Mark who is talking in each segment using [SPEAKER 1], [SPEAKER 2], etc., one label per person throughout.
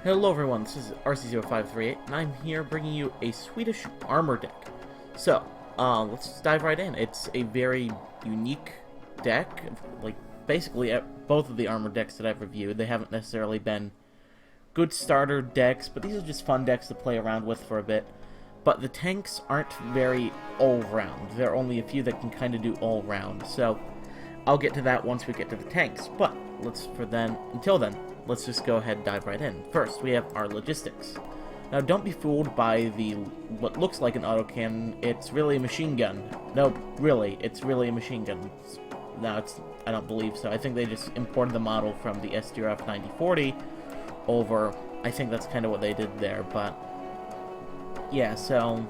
[SPEAKER 1] Hello everyone, this is RC0538, and I'm here bringing you a Swedish Armored deck. So, let's dive right in. It's a very unique deck. Like, basically, both of the Armored decks that I've reviewed, they haven't necessarily been good starter decks, but these are just fun decks to play around with for a bit. But the tanks aren't very all-round. There are only a few that can kind of do all-round, so I'll get to that once we get to the tanks. But, until then, let's just go ahead and dive right in. First, we have our logistics. Now, don't be fooled by what looks like an autocannon. It's really a machine gun. No, really, it's really a machine gun. I don't believe so. I think they just imported the model from the SDRF 9040 over. I think that's kind of what they did there, but yeah, so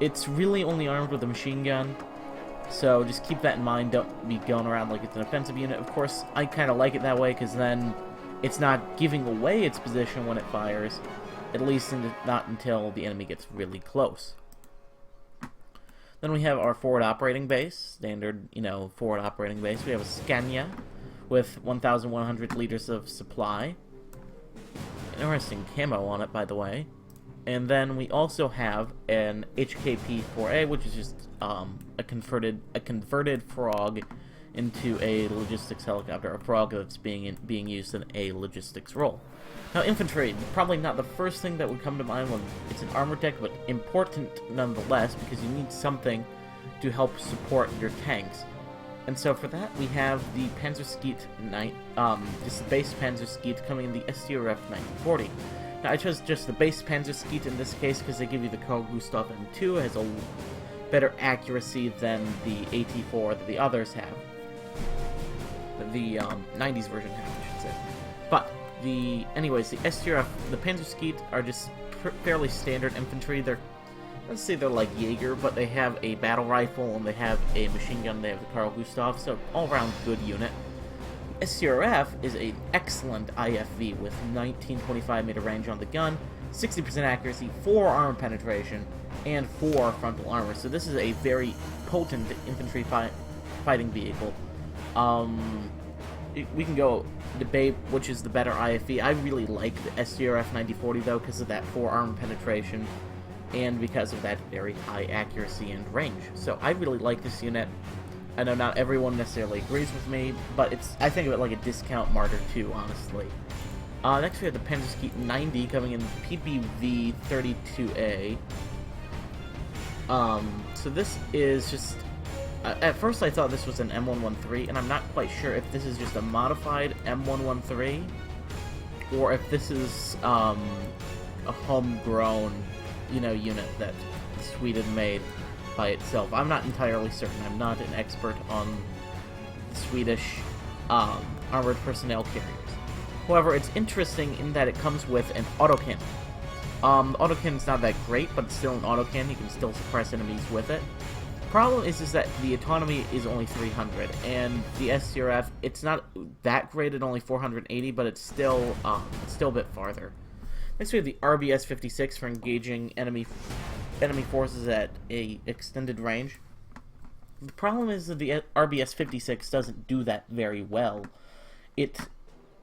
[SPEAKER 1] it's really only armed with a machine gun. So just keep that in mind. Don't be going around like it's an offensive unit. Of course, I kind of like it that way because then it's not giving away its position when it fires, at least not until the enemy gets really close. Then we have our forward operating base, standard, forward operating base. We have a Scania with 1,100 liters of supply. Interesting camo on it, by the way. And then we also have an HKP-4A, which is just a converted frog into a logistics helicopter, a frog that's being used in a logistics role. Now, infantry, probably not the first thing that would come to mind when it's an armored deck, but important nonetheless, because you need something to help support your tanks. And so for that, we have the Panzerskeet just the base Panzerskeet coming in the SDRF 9040. Now, I chose just the base Panzerskeet in this case because they give you the Carl Gustaf M2. It has a better accuracy than the AT4 that the others have. The 90s version have, I should say. But, anyways, the SDRF, the Panzerskeet are just fairly standard infantry. Let's say they're like Jaeger, but they have a battle rifle and they have a machine gun, they have the Carl Gustaf, so all-around good unit. SCRF is an excellent IFV with 1925 meter range on the gun, 60% accuracy, 4 armor penetration, and 4 frontal armor. So this is a very potent infantry fighting vehicle. We can go debate which is the better IFV. I really like the SDRF 9040 though because of that 4 armor penetration and because of that very high accuracy and range. So I really like this unit. I know not everyone necessarily agrees with me, but I think of it like a discount Martyr 2, honestly. Next we have the Panzerskeet 90 coming in PPV 32A. So this is just... at first I thought this was an M113, and I'm not quite sure if this is just a modified M113, or if this is a homegrown, unit that Sweden made by itself. I'm not entirely certain. I'm not an expert on Swedish armored personnel carriers. However, it's interesting in that it comes with an autocannon. The autocannon's not that great, but it's still an autocannon. You can still suppress enemies with it. The problem is that the autonomy is only 300, and the SCRF, it's not that great at only 480, but it's still a bit farther. Next we have the RBS-56 for engaging enemy forces at a extended range. The problem is that the RBS-56 doesn't do that very well. It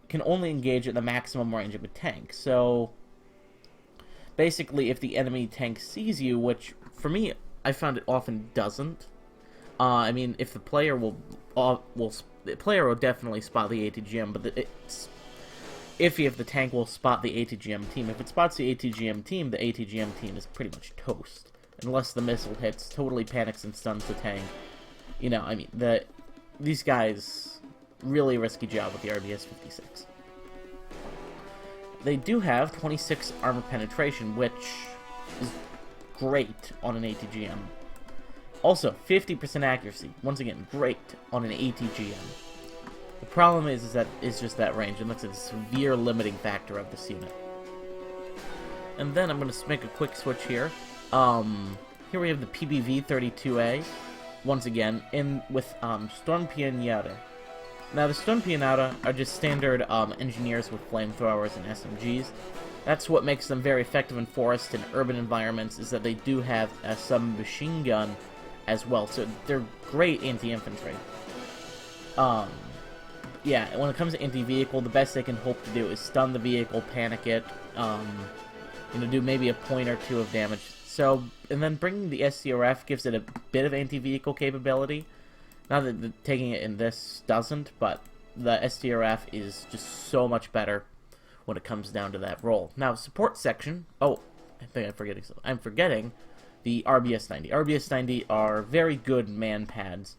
[SPEAKER 1] can only engage at the maximum range of a tank. So basically, if the enemy tank sees you, which for me I found it often doesn't. I mean, if the player the player will definitely spot the ATGM, but it's iffy if the tank will spot the ATGM team. If it spots the ATGM team is pretty much toast. Unless the missile hits, totally panics and stuns the tank. These guys, really risky job with the RBS-56. They do have 26 armor penetration, which is great on an ATGM. Also, 50% accuracy. Once again, great on an ATGM. The problem is that it's just that range, and that's a severe limiting factor of this unit. And then I'm going to make a quick switch here. Here we have the PBV 32A, once again, with Stormpionjäre. Now, the Stormpionjäre are just standard engineers with flamethrowers and SMGs. That's what makes them very effective in forest and urban environments, is that they do have a submachine gun as well, so they're great anti-infantry. yeah, when it comes to anti-vehicle, the best they can hope to do is stun the vehicle, panic it, you know, do maybe a point or two of damage. So, and then bringing the SCRF gives it a bit of anti-vehicle capability. Not that taking it in this doesn't, but the SCRF is just so much better when it comes down to that role. Now, support section. Oh, I think I'm forgetting something. I'm forgetting the RBS-90. RBS-90 are very good man pads.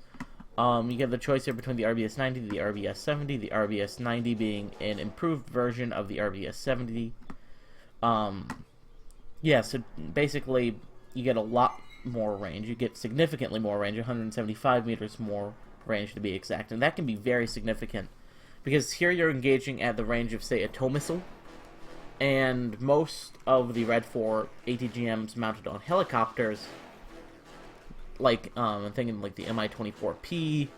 [SPEAKER 1] You get the choice here between the RBS-90, the RBS-70, the RBS-90 being an improved version of the RBS-70. Yeah, so basically, you get a lot more range. You get significantly more range, 175 meters more range to be exact, and that can be very significant, because here you're engaging at the range of, say, a tow missile, and most of the Red 4 ATGMs mounted on helicopters, like, I'm thinking like the Mi-24P,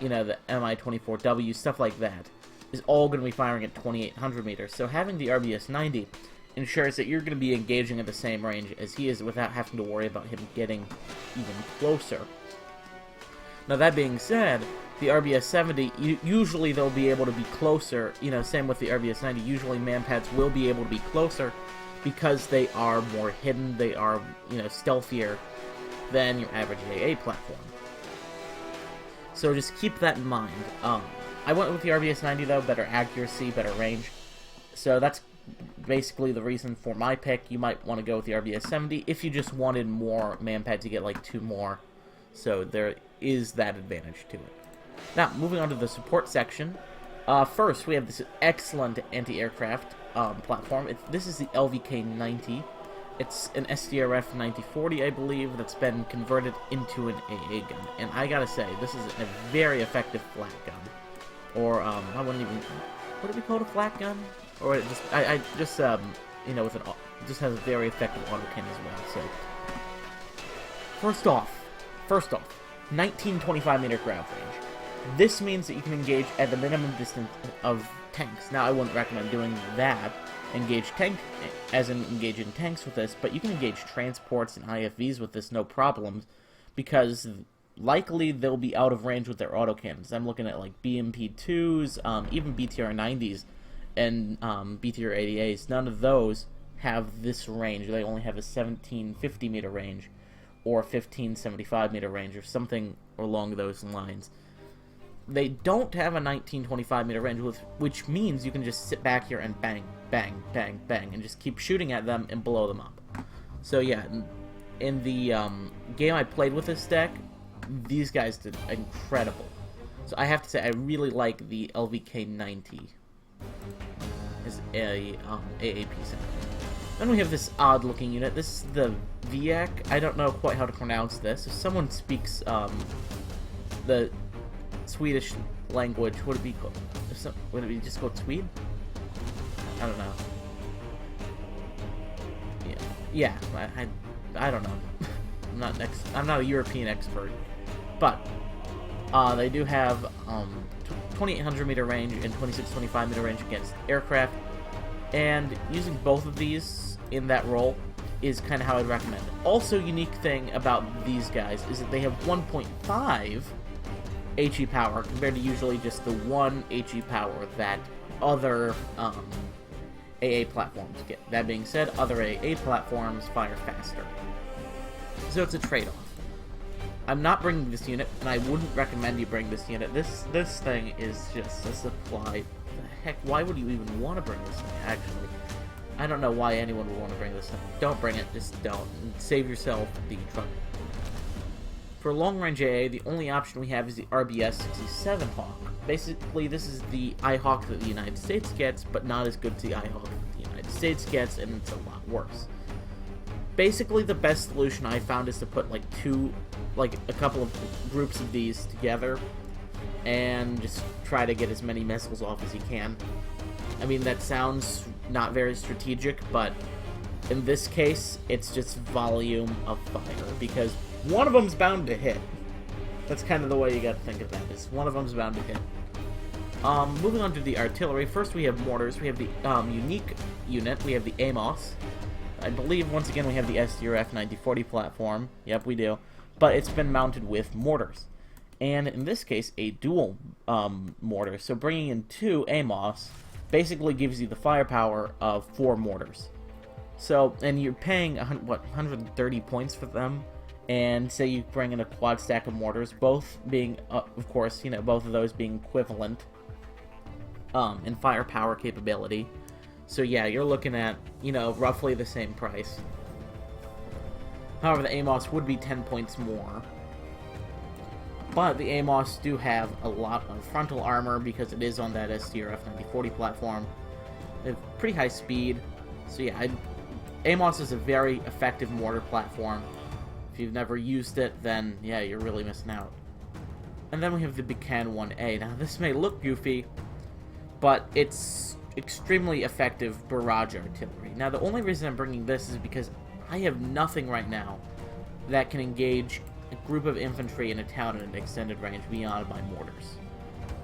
[SPEAKER 1] you know, the Mi-24W, stuff like that, is all going to be firing at 2,800 meters. So having the RBS-90 ensures that you're going to be engaging at the same range as he is without having to worry about him getting even closer. Now, that being said, the RBS-70, usually they'll be able to be closer, you know, same with the RBS-90, usually manpads will be able to be closer because they are more hidden, they are, you know, stealthier than your average AA platform. So just keep that in mind. I went with the RBS-90 though, better accuracy, better range, so that's basically the reason for my pick. You might want to go with the RBS-70 if you just wanted more manpad to get like 2 more, so there is that advantage to it. Now, moving on to the support section. First, we have this excellent anti-aircraft platform. This is the LVK-90. It's an SDRF 9040, I believe, that's been converted into an AA gun. And I gotta say, this is a very effective flat gun. Or, I wouldn't even... Would it be called a flat gun? Or it just... I just, you know, with an... just has a very effective autocannon as well, so... First off, 1925 meter grab range. This means that you can engage at the minimum distance of tanks. Now, I wouldn't recommend doing that, engage in tanks with this, but you can engage transports and IFVs with this no problems, because likely they'll be out of range with their autocannons. I'm looking at like BMP-2s, even BTR-90s, and BTR-80As. None of those have this range. They only have a 1750 meter range, or 1575 meter range, or something along those lines. They don't have a 1925 meter range, which means you can just sit back here and bang, bang, bang, bang, and just keep shooting at them and blow them up. So yeah, in the game I played with this deck, these guys did incredible. So I have to say, I really like the LVK-90 as a AAP center. Then we have this odd-looking unit. This is the VIAC. I don't know quite how to pronounce this. If someone speaks the Swedish language, would it be called? Would it be just called Swede? I don't know. Yeah. I don't know. I'm not a European expert, but they do have 2,800 meter range and 2,625 meter range against aircraft, and using both of these in that role is kind of how I'd recommend it. Also, unique thing about these guys is that they have 1.5 HE power compared to usually just the 1 HE power that other AA platforms get. That being said, other AA platforms fire faster, so it's a trade-off. I'm not bringing this unit, and I wouldn't recommend you bring this unit. This thing is just a supply. The heck, why would you even want to bring this thing, actually? I don't know why anyone would want to bring this thing. Don't bring it, just don't. Save yourself the trouble. For long-range AA, the only option we have is the RBS-67 Hawk. Basically, this is the IHawk that the United States gets, but not as good as the IHawk that the United States gets, and it's a lot worse. Basically, the best solution I found is to put like a couple of groups of these together, and just try to get as many missiles off as you can. I mean, that sounds not very strategic, but in this case, it's just volume of fire, because one of them's bound to hit. That's kind of the way you gotta think of that, is one of them's bound to hit. Moving on to the artillery, first we have mortars. We have the unique unit, we have the AMOS. I believe, once again, we have the SDRF 9040 platform. Yep, we do. But it's been mounted with mortars. and in this case, a dual mortar. So bringing in 2 AMOS basically gives you the firepower of 4 mortars. So, and you're paying, what, 130 points for them, and say you bring in a quad stack of mortars, both being, of course, you know, both of those being equivalent in firepower capability. So yeah, you're looking at, you know, roughly the same price. However, the AMOS would be 10 points more. But the AMOS do have a lot of frontal armor because it is on that SDR F9040 platform. They have pretty high speed. So yeah, AMOS is a very effective mortar platform. If you've never used it, then yeah, you're really missing out. And then we have the Buchan 1A. Now this may look goofy, but it's extremely effective barrage artillery. Now the only reason I'm bringing this is because I have nothing right now that can engage a group of infantry in a town at an extended range beyond my mortars.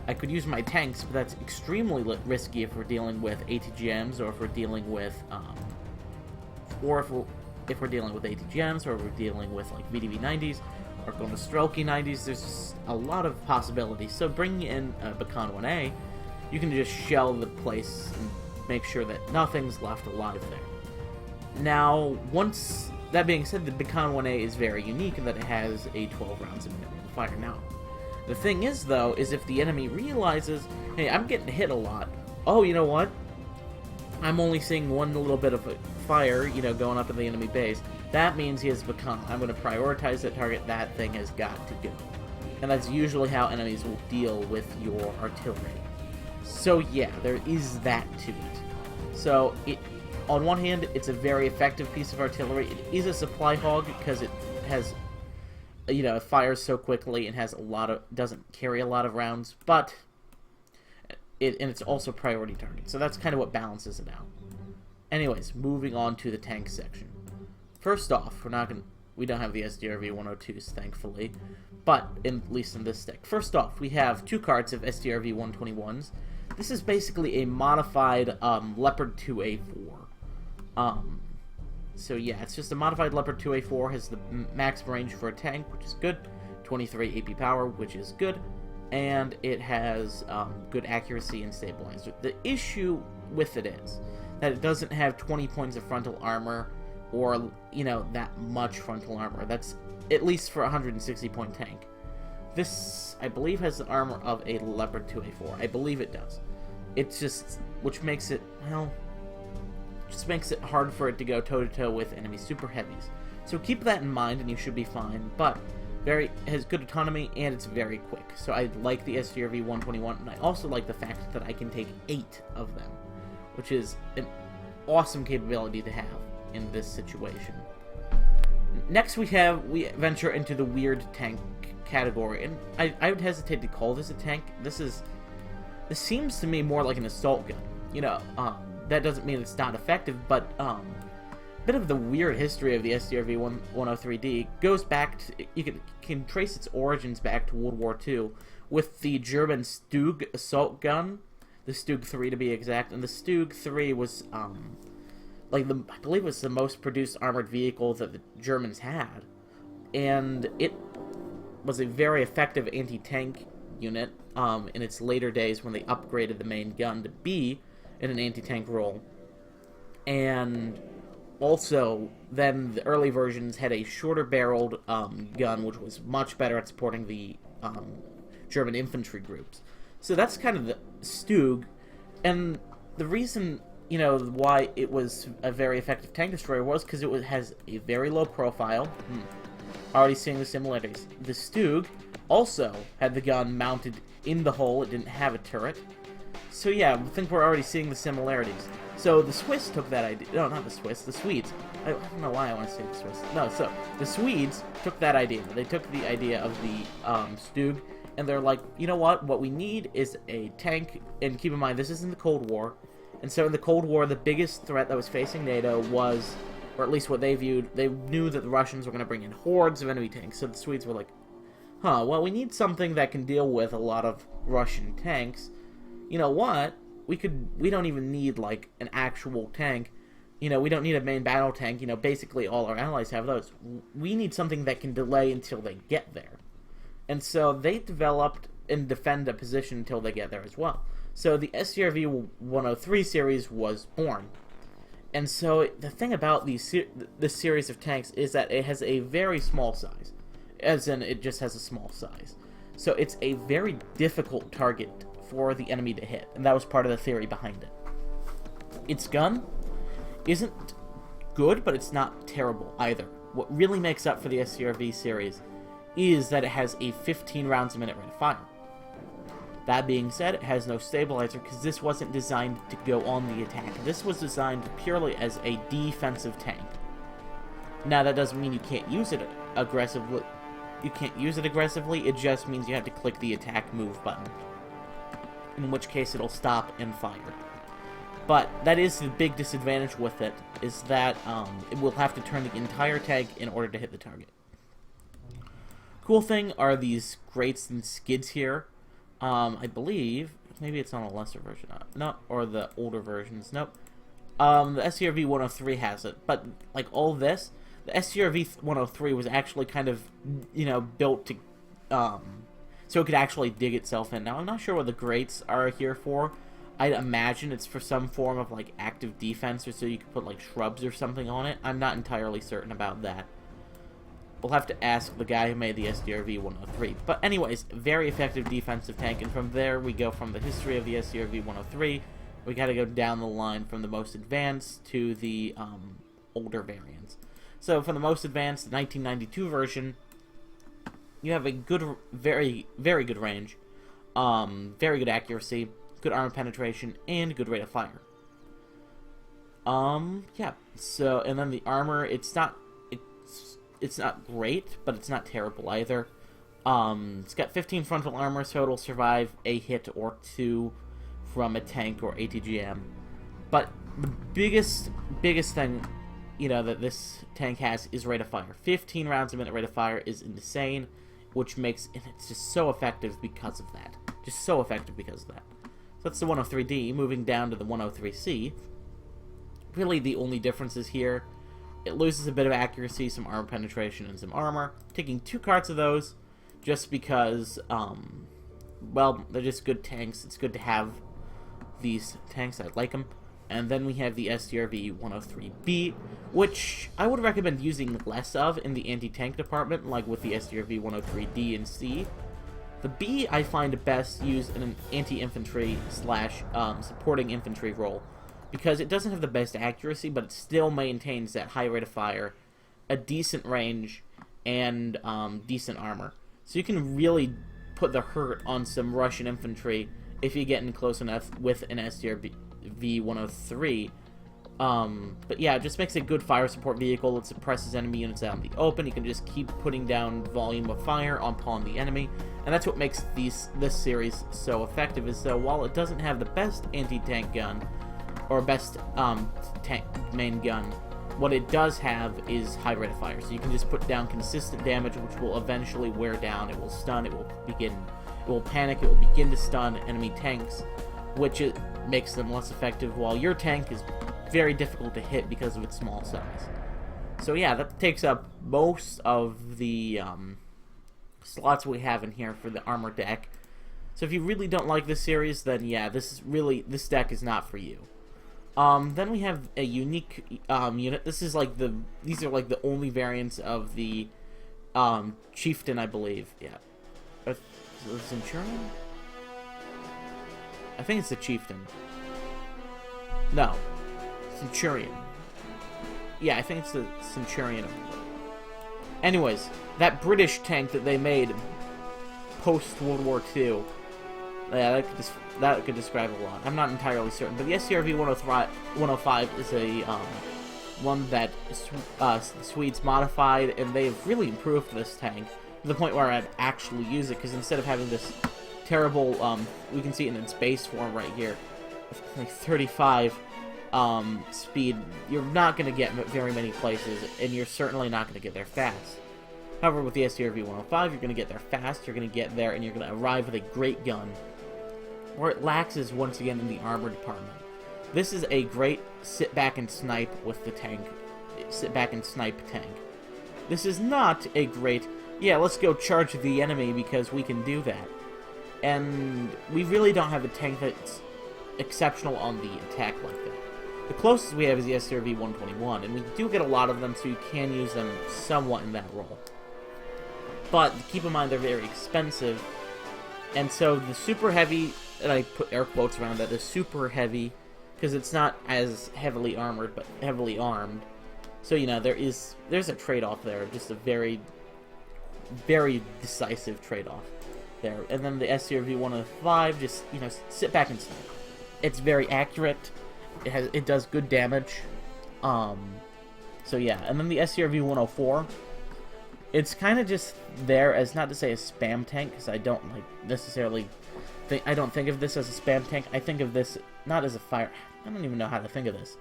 [SPEAKER 1] I could use my tanks, but that's extremely risky if we're dealing with ATGMs, or if we're dealing with, if we're dealing with ATGMs, or if we're dealing with like VDV 90s, or going to Strelky 90s. There's just a lot of possibilities. So bringing in Buchan 1A, you can just shell the place and make sure that nothing's left alive there. Now, once that being said, the Buchan 1A is very unique in that it has a 12 rounds of minimum fire. Now, the thing is, though, is if the enemy realizes, hey, I'm getting hit a lot. Oh, you know what? I'm only seeing one little bit of fire, you know, going up in the enemy base. That means he has Buchan. I'm going to prioritize that target. That thing has got to go. And that's usually how enemies will deal with your artillery. So yeah, there is that to it. So on one hand, it's a very effective piece of artillery. It is a supply hog because it has, you know, it fires so quickly and has a lot of, doesn't carry a lot of rounds, but it's also priority target. So that's kind of what balances it out. Anyways, moving on to the tank section. First off, we don't have the SDRV 102s, thankfully, but at least in this deck. First off, we have 2 cards of SDRV 121s. This is basically a modified Leopard 2A4. So yeah, it's just a modified Leopard 2A4, has the max range for a tank, which is good, 23 AP power, which is good, and it has good accuracy and stabilizer. The issue with it is that it doesn't have 20 points of frontal armor, or, you know, that much frontal armor. That's at least for a 160 point tank. This, I believe, has the armor of a Leopard 2A4. I believe it does. It's just, which makes it, well, just makes it hard for it to go toe-to-toe with enemy super heavies. So keep that in mind and you should be fine, but has good autonomy and it's very quick. So I like the SDRV 121, and I also like the fact that I can take 8 of them, which is an awesome capability to have in this situation. Next we venture into the weird tank category, and I would hesitate to call this a tank. This seems to me more like an assault gun. You know, that doesn't mean it's not effective, but a bit of the weird history of the SDRV 103D goes back to, you can trace its origins back to World War II with the German Stug assault gun, the Stug 3 to be exact, and the Stug 3 was I believe it was the most produced armored vehicle that the Germans had, and it was a very effective anti-tank unit in its later days when they upgraded the main gun to be in an anti-tank role. And also, then the early versions had a shorter barreled gun, which was much better at supporting the German infantry groups. So that's kind of the Stug, and the reason, you know, why it was a very effective tank destroyer was because it has a very low profile. Already seeing the similarities. The Stug also had the gun mounted in the hull. It didn't have a turret. So yeah, I think we're already seeing the similarities. So the Swiss took that idea. No, not the Swiss. The Swedes. I don't know why I want to say the Swiss. No, so the Swedes took that idea. They took the idea of the Stug, and they're like, you know what? What we need is a tank. And keep in mind, this isn't the Cold War. And so in the Cold War, the biggest threat that was facing NATO was, or at least what they viewed, they knew that the Russians were going to bring in hordes of enemy tanks. So the Swedes were like, well, we need something that can deal with a lot of Russian tanks. You know what? We don't even need, like, an actual tank. You know, we don't need a main battle tank. You know, basically all our allies have those. We need something that can delay until they get there. And so they developed and defend a position until they get there as well. So the SCRV 103 series was born. And so the thing about this series of tanks is that it has a very small size. As in, it just has a small size. So it's a very difficult target for the enemy to hit. And that was part of the theory behind it. Its gun isn't good, but it's not terrible either. What really makes up for the SCRV series is that it has a 15 rounds a minute rate of fire. That being said, it has no stabilizer because this wasn't designed to go on the attack. This was designed purely as a defensive tank. Now, that doesn't mean you can't use it aggressively. It just means you have to click the attack move button, in which case it'll stop and fire. But that is the big disadvantage with it, is that it will have to turn the entire tank in order to hit the target. Cool thing are these grates and skids here. I believe, maybe it's on a lesser version. No, or the older versions. Nope. The SCRV 103 has it. But, like, all this, the SCRV 103 was actually kind of, built to, so it could actually dig itself in. Now, I'm not sure what the grates are here for. I'd imagine it's for some form of, like, active defense, or so you could put, like, shrubs or something on it. I'm not entirely certain about that. We'll have to ask the guy who made the SCRV 103. But anyways, very effective defensive tank, and from there we go from the history of the SCRV 103. We gotta go down the line from the most advanced to the older variants. So for the most advanced, the 1992 version, you have a good, very, very good range, very good accuracy, good armor penetration, and good rate of fire. Yeah. So, and then the armor, it's not great, but it's not terrible either. It's got 15 frontal armor, so it'll survive a hit or two from a tank or ATGM. But the biggest thing, that this tank has is rate of fire. 15 rounds a minute rate of fire is insane, which makes it's just so effective because of that. Just so effective because of that. So that's the 103D. Moving down to the 103C. Really, the only differences here. It loses a bit of accuracy, some armor penetration, and some armor. Taking 2 carts of those, just because, well, they're just good tanks. It's good to have these tanks. I like them. And then we have the SCRV 103B, which I would recommend using less of in the anti-tank department, like with the SCRV 103D and C. The B I find best used in an anti-infantry / supporting infantry role, because it doesn't have the best accuracy, but it still maintains that high rate of fire, a decent range, and decent armor. So you can really put the hurt on some Russian infantry if you get in close enough with an SCRV 103. But yeah, it just makes a good fire support vehicle. It suppresses enemy units out in the open. You can just keep putting down volume of fire upon the enemy, and that's what makes this series so effective. Is that while it doesn't have the best anti-tank gun, or best tank main gun, what it does have is high rate of fire. So you can just put down consistent damage, which will eventually wear down. It will stun. It will panic. It will begin to stun enemy tanks, which makes them less effective. While your tank is very difficult to hit because of its small size. So yeah, that takes up most of the slots we have in here for the armor deck. So if you really don't like this series, then yeah, this deck is not for you. Then we have a unique unit. These are like the only variants of the Chieftain, I believe. Yeah, the Centurion. I think it's the Chieftain. No, Centurion. Yeah, I think it's the Centurion. Anyways, that British tank that they made post World War II. Yeah, that could describe a lot. I'm not entirely certain, but the SCRV 105 is a one that the Swedes modified, and they've really improved this tank to the point where I'd actually use it, because instead of having this terrible, we can see it in its base form right here, like 35 speed, you're not going to get very many places, and you're certainly not going to get there fast. However, with the SCRV 105, you're going to get there fast, you're going to get there, and you're going to arrive with a great gun. Where it lacks is, once again, in the armor department. This is a great sit-back and snipe with the tank. Sit-back and snipe tank. This is not a great yeah, let's go charge the enemy because we can do that. And we really don't have a tank that's exceptional on the attack like that. The closest we have is the SRV 121, and we do get a lot of them, so you can use them somewhat in that role. But keep in mind they're very expensive, and so the super heavy, and I put air quotes around that, the super heavy, because it's not as heavily armored, but heavily armed. So, you know, there's a trade-off there, just a very, very decisive trade-off there. And then the SCRV 105, just, you know, sit back and snipe. It's very accurate. It does good damage. So yeah, and then the SCRV 104. It's kind of just there as, not to say a spam tank, because I don't necessarily I don't think of this as a spam tank. I think of this not as a fire. I don't even know how to think of this.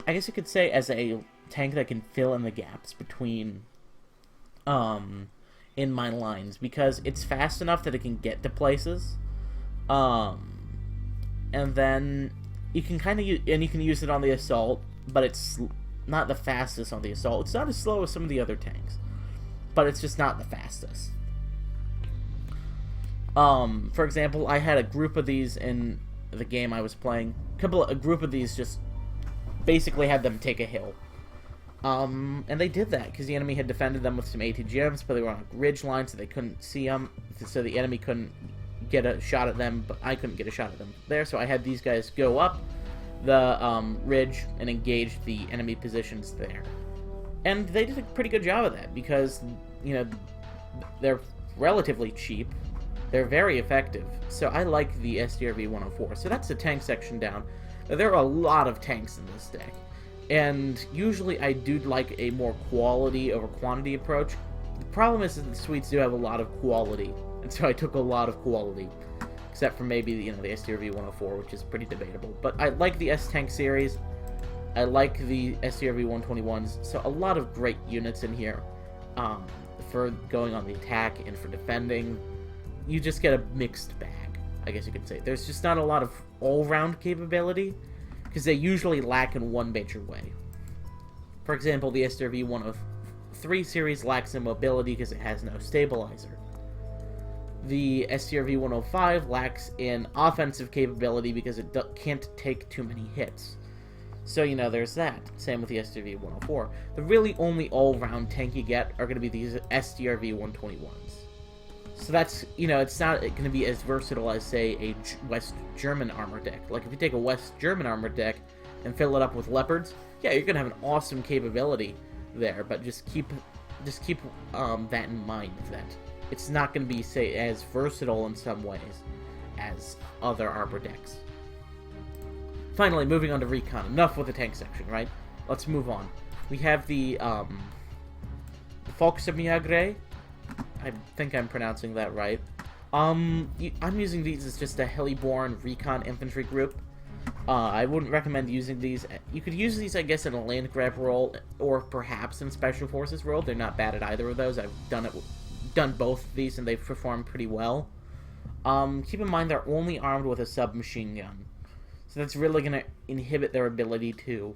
[SPEAKER 1] I guess you could say as a tank that can fill in the gaps between in my lines, because it's fast enough that it can get to places. And then you can kind of use it on the assault, but it's not the fastest on the assault. It's not as slow as some of the other tanks, but it's just not the fastest. For example, I had a group of these in the game I was playing. A group of these just basically had them take a hill. And they did that because the enemy had defended them with some ATGMs, but they were on a ridge line, so they couldn't see them, so the enemy couldn't get a shot at them, but I couldn't get a shot at them there, so I had these guys go up the ridge and engage the enemy positions there. And they did a pretty good job of that because, you know, they're relatively cheap. They're very effective, so I like the SDRV 104. So that's the tank section down. There are a lot of tanks in this deck, and usually I do like a more quality over quantity approach. The problem is that the Swedes do have a lot of quality, and so I took a lot of quality, except for maybe, you know, the SDRV 104, which is pretty debatable. But I like the S-Tank series. I like the SDRV 121s, so a lot of great units in here for going on the attack and for defending. You just get a mixed bag, I guess you could say. There's just not a lot of all-round capability, because they usually lack in one major way. For example, the SDRV 103 series lacks in mobility because it has no stabilizer. The SDRV 105 lacks in offensive capability because it can't take too many hits. So, you know, there's that. Same with the SDRV 104. The really only all-round tank you get are going to be these SDRV 121s. So that's, you know, it's not going to be as versatile as, say, a West German armor deck. Like, if you take a West German armor deck and fill it up with leopards, yeah, you're going to have an awesome capability there, but just keep that in mind, that it's not going to be, say, as versatile in some ways as other armor decks. Finally, moving on to Recon. Enough with the tank section, right? Let's move on. We have the Volksarmee. I think I'm pronouncing that right. I'm using these as just a heli-borne recon infantry group. I wouldn't recommend using these. You could use these, I guess, in a land grab role, or perhaps in special forces role. They're not bad at either of those. I've done both of these, and they've performed pretty well. Keep in mind they're only armed with a submachine gun, so that's really going to inhibit their ability to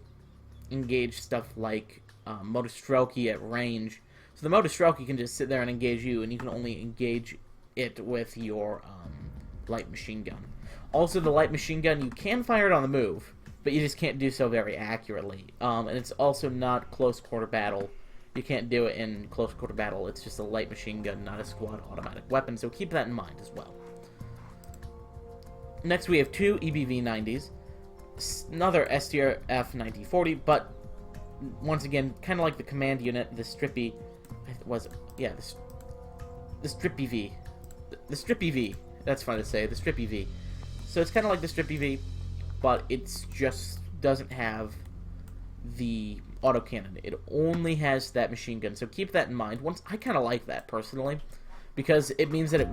[SPEAKER 1] engage stuff like Motostrelki at range. So the Motostrelki can just sit there and engage you, and you can only engage it with your light machine gun. Also, the light machine gun, you can fire it on the move, but you just can't do so very accurately. And it's also not close quarter battle. You can't do it in close quarter battle. It's just a light machine gun, not a squad automatic weapon, so keep that in mind as well. Next, we have two EBV-90s, another STRF 9040, but once again, kind of like the command unit, the Strippy the Strippy V. The Strippy V. That's fun to say. The Strippy V. So it's kind of like the Strippy V, but it's just doesn't have the autocannon. It only has that machine gun. So keep that in mind. I kind of like that personally, because it means that it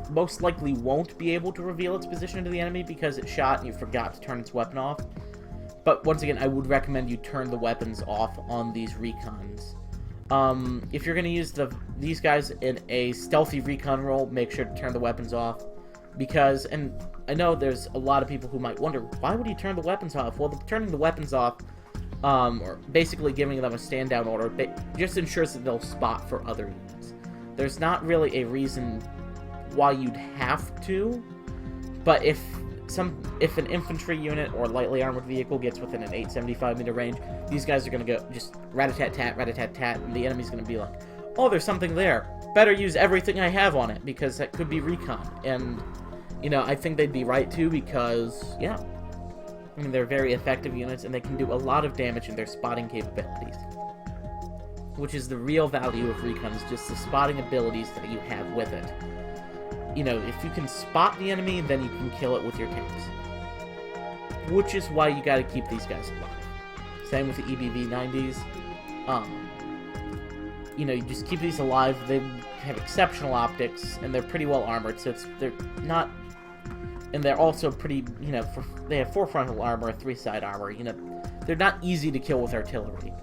[SPEAKER 1] most likely won't be able to reveal its position to the enemy because it shot and you forgot to turn its weapon off. But once again, I would recommend you turn the weapons off on these recons. If you're going to use these guys in a stealthy recon role, make sure to turn the weapons off. Because, and I know there's a lot of people who might wonder, why would you turn the weapons off? Well, turning the weapons off, or basically giving them a stand-down order, just ensures that they'll spot for other units. there's not really a reason why you'd have to, but if an infantry unit or lightly armored vehicle gets within an 875 meter range, these guys are going to go just rat-a-tat-tat, and the enemy's going to be like, oh, there's something there. Better use everything I have on it, because that could be recon. And, you know, I think they'd be right, too, because, yeah, I mean, they're very effective units, and they can do a lot of damage in their spotting capabilities. Which is the real value of recon, is just the spotting abilities that you have with it. You know, if you can spot the enemy, then you can kill it with your tanks. Which is why you gotta keep these guys alive. Same with the EBV-90s. You know, you just keep these alive. They have exceptional optics, and they're pretty well armored, so they're not... And they're also pretty, you know, they have 4 frontal armor, 3 side armor. You know, they're not easy to kill with artillery.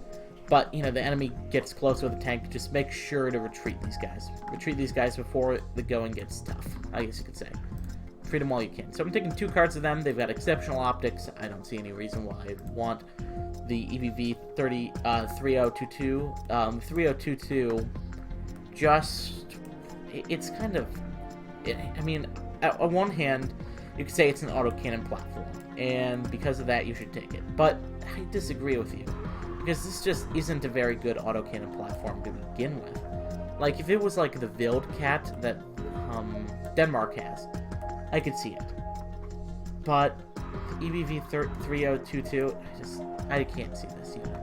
[SPEAKER 1] But, you know, the enemy gets close with a tank, just make sure to retreat these guys. Retreat these guys before the going gets tough, I guess you could say. Treat them while you can. So I'm taking 2 cards of them. They've got exceptional optics. I don't see any reason why I'd want the EBV 3022. 3022, just... It's kind of... I mean, on one hand, you could say it's an autocannon platform. And because of that, you should take it. But I disagree with you. Because this just isn't a very good autocannon platform to begin with. Like, if it was like the Wildcat that Denmark has, I could see it. But the EBV 3022, I can't see this unit.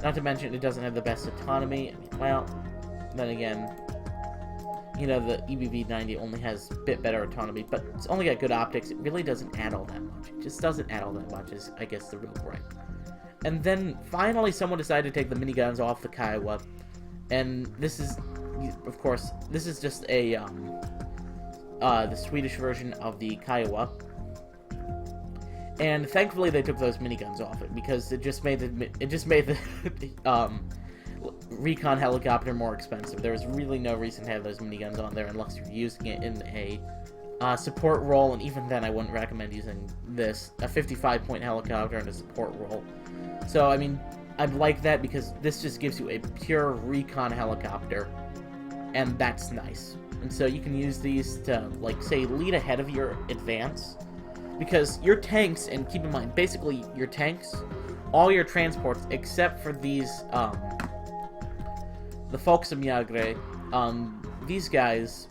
[SPEAKER 1] Not to mention, it doesn't have the best autonomy. I mean, well, then again, you know, the EBV 90 only has a bit better autonomy, but it's only got good optics. It really doesn't add all that much. It just doesn't add all that much, is, I guess, the real gripe. And then, finally, someone decided to take the miniguns off the Kiowa. And this is, of course, this is just a, the Swedish version of the Kiowa. And thankfully they took those miniguns off it, because it just made the, recon helicopter more expensive. There was really no reason to have those miniguns on there unless you're using it in a support role, and even then I wouldn't recommend using this, a 55-point helicopter in a support role. So, I mean, I like that because this just gives you a pure recon helicopter, and that's nice. And so you can use these to, like, say, lead ahead of your advance, because your tanks, and keep in mind, basically your tanks, all your transports, except for these, the Volksmjagre, these guys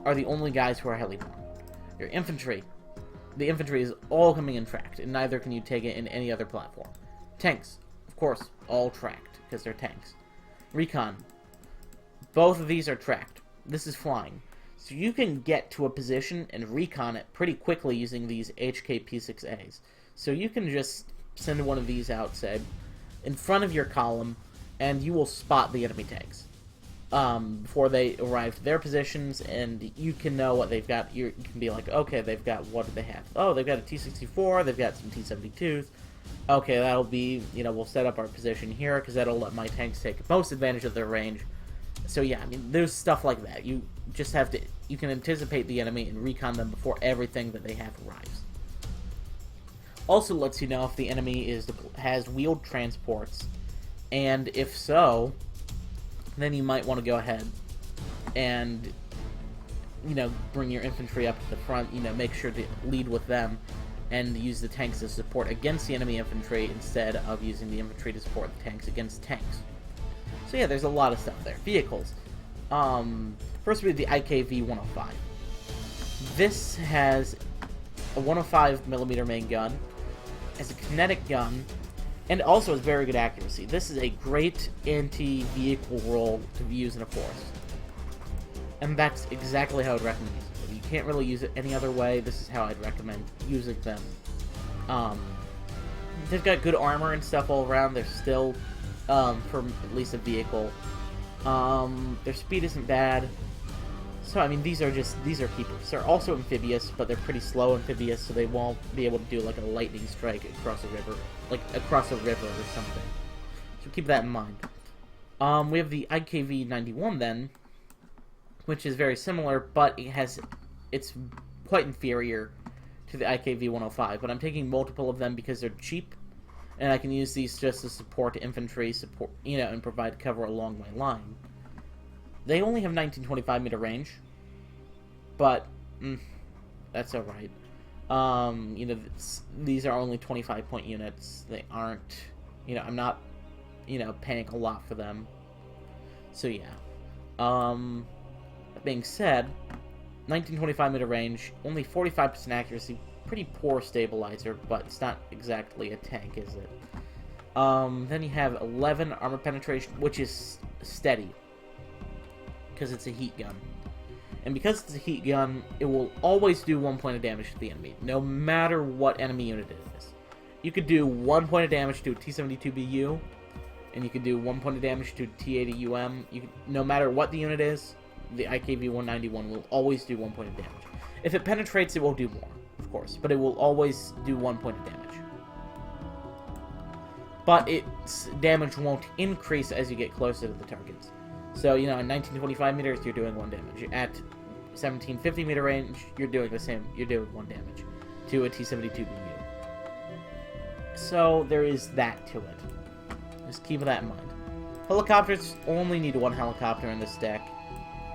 [SPEAKER 1] are the only guys who are heli-borne. Your infantry, the infantry is all coming in tracked, and neither can you take it in any other platform. Tanks, of course, all tracked, because they're tanks. Recon, both of these are tracked. This is flying. So you can get to a position and recon it pretty quickly using these HK P6As. So you can just send one of these out, say, in front of your column, and you will spot the enemy tanks before they arrive to their positions, and you can know what they've got. You can be like, okay, they've got, what do they have? Oh, they've got a T-64, they've got some T-72s. Okay, that'll be, you know, we'll set up our position here, because that'll let my tanks take most advantage of their range. So yeah, I mean, there's stuff like that. You just have to, you can anticipate the enemy and recon them before everything that they have arrives. Also lets you know if the enemy has wheeled transports, and if so, then you might want to go ahead and, you know, bring your infantry up to the front, you know, make sure to lead with them, and use the tanks as support against the enemy infantry instead of using the infantry to support the tanks against tanks. So yeah, there's a lot of stuff there. Vehicles. First we have the IKV-105. This has a 105mm main gun, has a kinetic gun, and also has very good accuracy. This is a great anti-vehicle role to use in a forest. And that's exactly how I'd recommend using it. You can't really use it any other way. This is how I'd recommend using them. They've got good armor and stuff all around. They're still, for at least a vehicle. Their speed isn't bad. So, I mean, these are keepers. They're also amphibious, but they're pretty slow amphibious, so they won't be able to do, like, a lightning strike across a river. Like, across a river or something. So keep that in mind. We have the IKV-91, then, which is very similar, but it's quite inferior to the IKV-105. But I'm taking multiple of them because they're cheap, and I can use these just to support infantry, you know, and provide cover along my line. They only have 1925 meter range, but that's alright. You know, these are only 25-point units. They aren't, you know, I'm not, you know, paying a lot for them. So yeah. That being said, 1925 meter range, only 45% accuracy, pretty poor stabilizer, but it's not exactly a tank, is it? Then you have 11 armor penetration, which is steady, because it's a heat gun. And because it's a heat gun, it will always do 1 point of damage to the enemy, no matter what enemy unit it is. You could do 1 point of damage to a T-72BU, and you could do 1 point of damage to a T-80UM. No matter what the unit is, the IKV-191 will always do 1 point of damage. If it penetrates, it will do more, of course, but it will always do 1 point of damage. But its damage won't increase as you get closer to the targets. So, you know, at 1925 meters, you're doing 1 damage. At 1750 meter range, you're doing the same. You're doing 1 damage to a T-72BU. So, there is that to it. Just keep that in mind. Helicopters only need 1 helicopter in this deck.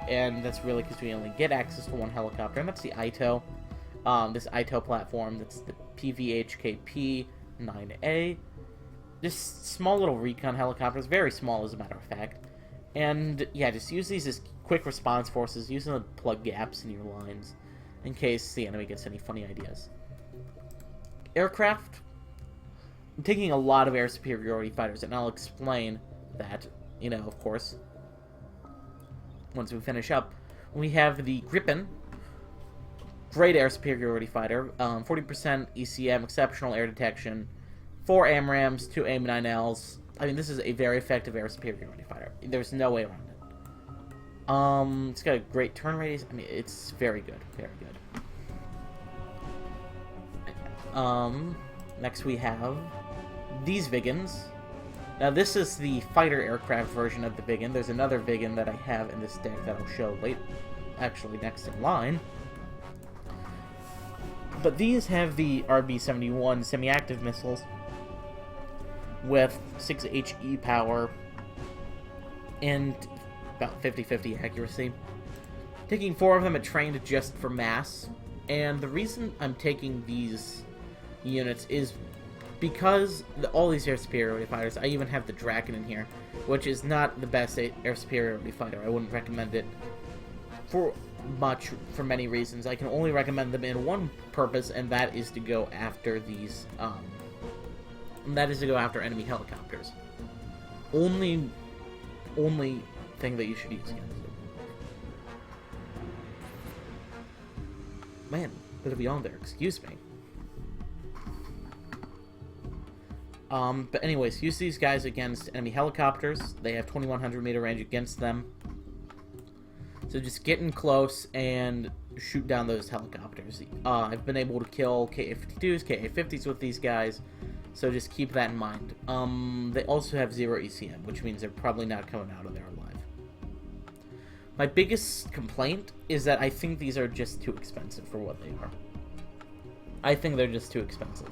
[SPEAKER 1] And that's really because we only get access to 1 helicopter. And that's the ITO. This ITO platform. That's the PVHKP-9A. Just small little recon helicopters. Very small, as a matter of fact. And, yeah, just use these as quick response forces. Use them to plug gaps in your lines, in case the enemy gets any funny ideas. Aircraft. I'm taking a lot of air superiority fighters, and I'll explain that, you know, of course, once we finish up. We have the Gripen. Great air superiority fighter. 40% ECM, exceptional air detection. 4 AMRAMs, 2 AIM-9Ls. I mean, this is a very effective air superiority fighter. There's no way around it. It's got a great turn radius. I mean, it's very good. Very good. Next we have these Vigans. Now, this is the fighter aircraft version of the Viggen. There's another Viggen that I have in this deck that I'll show actually next in line. But these have the RB-71 semi-active missiles with 6 HE power and about 50-50 accuracy. Taking 4 of them at trained just for mass. And the reason I'm taking these units is because all these air superiority fighters, I even have the Draken in here, which is not the best air superiority fighter. I wouldn't recommend it for many reasons. I can only recommend them in one purpose, and that is to go after these, enemy helicopters. Only thing that you should use against it. Man, bit of yawn there, excuse me. But anyways, use these guys against enemy helicopters. They have 2100 meter range against them. So just get in close and shoot down those helicopters. I've been able to kill Ka-52s, Ka-50s with these guys, so just keep that in mind. They also have 0 ECM, which means they're probably not coming out of there alive. My biggest complaint is that I think these are just too expensive for what they are. I think they're just too expensive.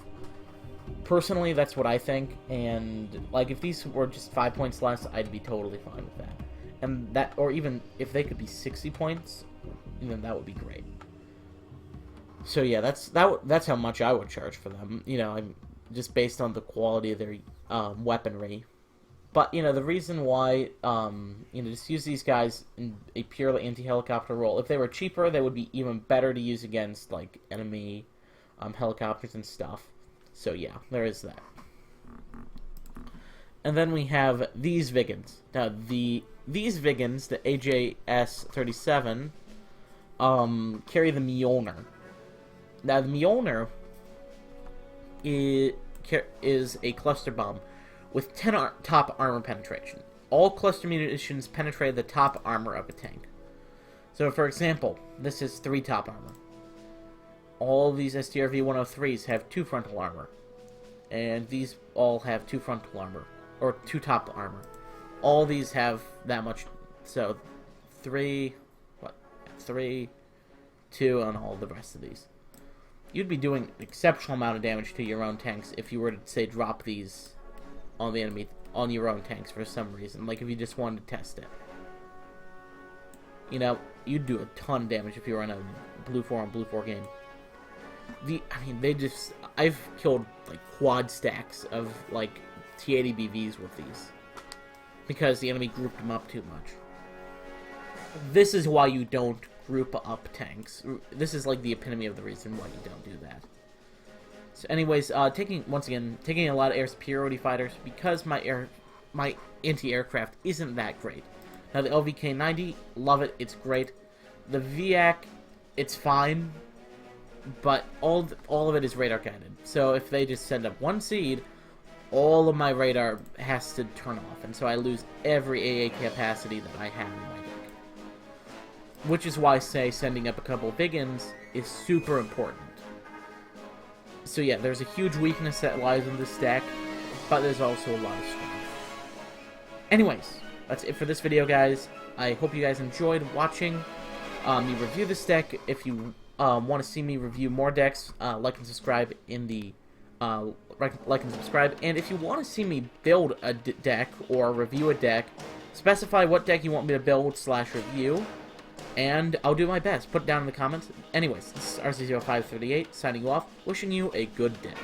[SPEAKER 1] Personally, that's what I think, and like if these were just 5 points less, I'd be totally fine with that. And that, or even if they could be 60 points, then that would be great. So yeah, that's how much I would charge for them. You know, I'm just based on the quality of their weaponry. But you know, the reason why just use these guys in a purely anti-helicopter role. If they were cheaper, they would be even better to use against like enemy helicopters and stuff. So yeah, there is that. And then we have these Viggens. Now these Viggens, the AJS-37, carry the Mjolnir. Now the Mjolnir is a cluster bomb with 10 top armor penetration. All cluster munitions penetrate the top armor of a tank. So for example, this is 3 top armor. All these STRV-103s have 2 frontal armor. And these all have 2 frontal armor. Or 2 top armor. All these have that much. So 3, 2, and all the rest of these. You'd be doing an exceptional amount of damage to your own tanks if you were to, say, drop these on the enemy, on your own tanks for some reason. Like if you just wanted to test it. you know, you'd do a ton of damage if you were in a blue 4 on blue 4 game. I mean, I've killed, like, quad stacks of, like, T80 BVs with these. Because the enemy grouped them up too much. This is why you don't group up tanks. This is, like, the epitome of the reason why you don't do that. So anyways, taking a lot of air superiority fighters because my anti-aircraft isn't that great. Now the LVK-90, love it, it's great. The VAC, it's fine, but all of it is radar guided. So if they just send up one seed, all of my radar has to turn off, and so I lose every AA capacity that I have in my deck. Which is why, say, sending up a couple Biggins is super important. So yeah, there's a huge weakness that lies in this deck, but there's also a lot of strength. Anyways, that's it for this video, guys. I hope you guys enjoyed watching me review this deck. If you want to see me review more decks, like and subscribe in the like and subscribe. And if you want to see me build a deck or review a deck, specify what deck you want me to build / review, and I'll do my best. Put it down in the comments. Anyways, this is RC0538 signing you off, wishing you a good day.